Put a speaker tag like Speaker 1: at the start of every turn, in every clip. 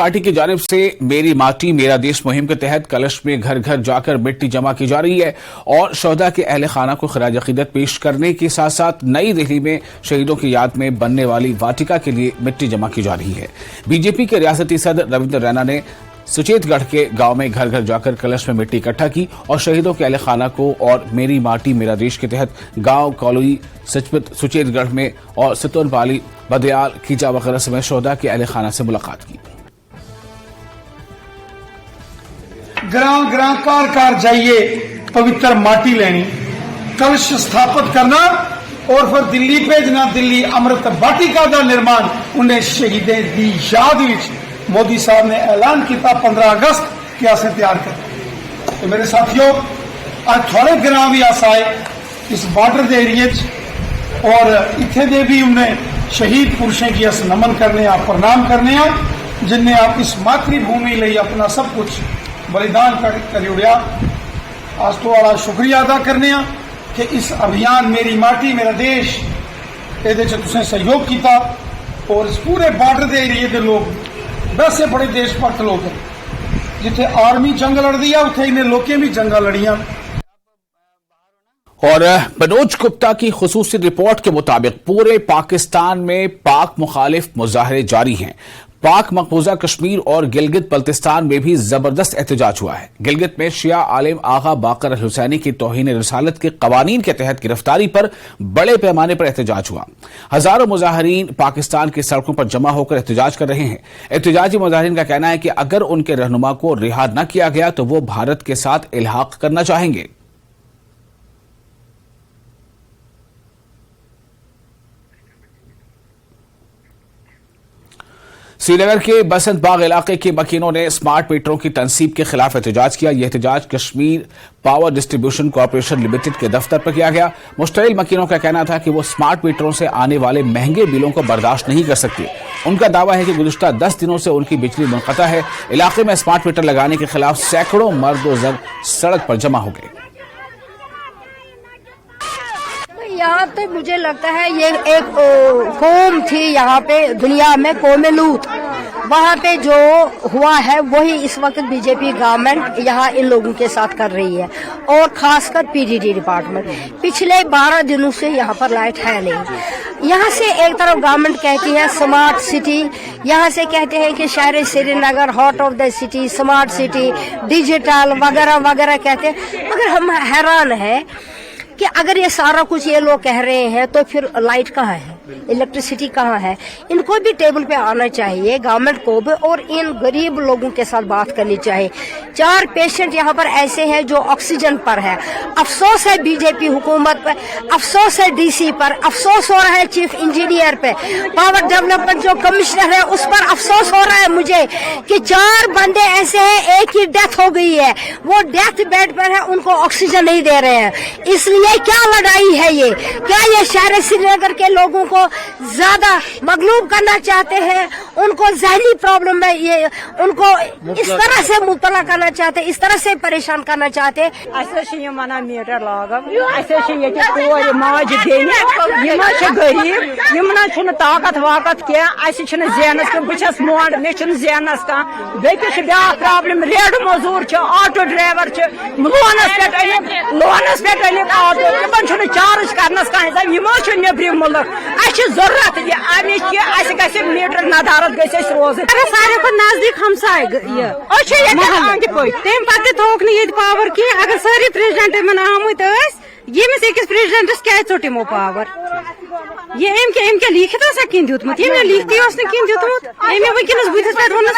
Speaker 1: Party की जानिब से मेरी माटी मेरा देश मुहिम के तहत कलश में घर घर जाकर मिट्टी जमा की जा रही है और शोहदा के अहले खाना को खराज अकीदत पेश करने के साथ साथ नई दिल्ली में शहीदों की याद में बनने वाली वाटिका के लिए मिट्टी जमा की जा रही है। बीजेपी के रियासती सदर रविंद्र रैना ने सुचेतगढ़ के गांव में घर घर जाकर कलश में मिट्टी इकट्ठा की और शहीदों के अहले खाना को और मेरी माटी मेरा देश के तहत गांव कॉलोई सचपत सुचेतगढ़ में और सितोनपाली बदयाल खींचा वगैरह समेत शोहदा के अहले खाना से मुलाकात की।
Speaker 2: ग्रां ग्रां कार जाइए पवित्र माटी लेनी, कलश स्थापित करना और फिर दिल्ली भेजना। दिल्ली अमृत वाटिका का निर्माण उन्हें शहीदों की याद विच मोदी साहब ने ऐलान किया 15 अगस्त कि असें तैयार कर। तो मेरे साथियों, आज थोड़े ग्रां भी अस आए इस बॉर्डर के एरिए और इत्थे दे भी उन्हें शहीद पुरुषों की अस नमन करने प्रणाम करने जिन्हें आप इस मातृभूमि लिए अपना सब कुछ बलिदान कर उड़िया। आज तो बड़ा शुक्रिया अदा करने कि इस अभियान मेरी माटी मेरा देश ये सहयोग किया और इस पूरे बॉर्डर के एरिए के लोग वैसे बड़े देशभक्त लोग हैं। जिथे आर्मी जंग लड़ती है उथे इन्हें लोकें भी जंगा लड़ियां।
Speaker 1: और मनोज गुप्ता की खुसूसी रिपोर्ट के मुताबिक पूरे पाकिस्तान में पाक मुखालिफ मुजाहरे जारी हैं। पाक मकबूजा कश्मीर और गिलगित बल्तिस्तान में भी जबरदस्त एहतजाज हुआ है। गिलगित में शिया आलिम आगा बाकर अल हुसैनी की तौहीन रिसालत के कवानीन के तहत गिरफ्तारी पर बड़े पैमाने पर एहतजाज हुआ। हजारों मुजाहरीन पाकिस्तान की सड़कों पर जमा होकर एहतजाज कर रहे हैं। एहतजाजी मुजाहरीन का कहना है कि अगर उनके रहनुमा को रिहा न किया गया तो वो भारत के साथ इल्हाक करना चाहेंगे। श्रीनगर के बसंत बाग इलाके के मकीनों ने स्मार्ट मीटरों की तनसीब के खिलाफ एहतजाज किया। यह एहतजाज Kashmir power distribution corporation limited के दफ्तर पर किया गया। मुश्तइल मकीनों का कहना था कि वो स्मार्ट मीटरों से आने वाले महंगे बिलों को बर्दाश्त नहीं कर सकते। उनका दावा है कि गुज़िश्ता 10 दिनों से उनकी बिजली मुनक़ता है। इलाके में स्मार्ट मीटर लगाने के खिलाफ सैकड़ों मर्द और जन सड़क पर जमा हो गए।
Speaker 3: यहाँ तो मुझे लगता है ये एक कौम थी यहाँ पे दुनिया में, कौम लूत। वहाँ पे जो हुआ है वही इस वक्त बीजेपी गवर्नमेंट यहाँ इन लोगों के साथ कर रही है और खासकर पीडीडी डिपार्टमेंट। पिछले 12 दिनों से यहाँ पर लाइट है नहीं। यहाँ से एक तरफ गवर्नमेंट कहती है स्मार्ट सिटी, यहाँ से कहते हैं कि शहर Srinagar heart of the city, smart city, digital वगैरह वगैरह कहते हैं। मगर हम हैरान है कि अगर ये सारा कुछ ये लोग कह रहे हैं तो फिर लाइट कहाँ है, इलेक्ट्रिसिटी कहाँ है? इनको भी टेबल पे आना चाहिए गवर्नमेंट को भी और इन गरीब लोगों के साथ बात करनी चाहिए। 4 पेशेंट यहाँ पर ऐसे हैं जो ऑक्सीजन पर है। अफसोस है बीजेपी हुकूमत पर, अफसोस है डीसी पर, अफसोस हो रहा है चीफ इंजीनियर पे, पावर डेवलपमेंट जो कमिश्नर है उस पर अफसोस हो रहा है मुझे कि 4 बंदे ऐसे हैं, एक ही डेथ हो गई है, वो डेथ बेड पर है, उनको ऑक्सीजन नहीं दे रहे हैं। इसलिए क्या लड़ाई है ये? क्या ये शहर श्रीनगर के लोगों को ज्यादा मगलूब करना चाहते हैं? उनको जहनी प्रॉब्लम है, ये उनको इस तरह से मुब्तला करना चाहते, इस तरह से परेशान करना चाहते।
Speaker 4: मीटर माज गरीब ताकत वाकत क्या जेनस बस मोड मे जेनस कह ब्या प्रॉब्लम रेड मजूर ऑटो ड्राइवर लोनस पे तमन चार्ज करनस कह नब्रिम मुल्क जरूरत अमिच कि मीटर नदारत गई रोज
Speaker 5: सारे को नजदीक हमसाय तम पे थोक नी पावर की। अगर सारी प्रेसिडेंट मन आमुत यमिस अकिस प्रेसिडेंटस क्या चोट यमो पावर? ये अम लिखित किन दितमुत ये लिखती किन दितमुत वनस बुथस पे रोनस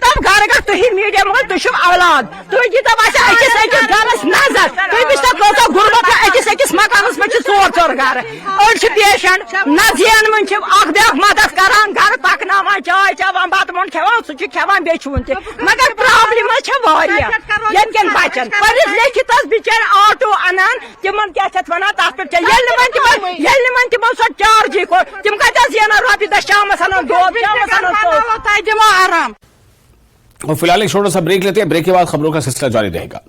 Speaker 4: तब घर घर तुम मीडिया मगर तुम औलाद तुम अकिस अकिस गरस नजर तुम गुर्बत अकिस अकिस मकानस पे 4 घर अड़ पेशेंट न जेन मन ब्या मदद करान घर पकनावान चाय चवान बत मन खेवान सह खेवान बेचुन त मगर प्रॉब्लम ये बचन पढ़ लिखित बिचार ऑटो अनान तिमन क्या वन तथ पे तमो सो चार्ज तम कत जेना रोपी 10 शाम
Speaker 5: आराम।
Speaker 1: और फिलहाल एक छोटा सा ब्रेक लेते हैं। ब्रेक के बाद खबरों का सिलसिला जारी रहेगा।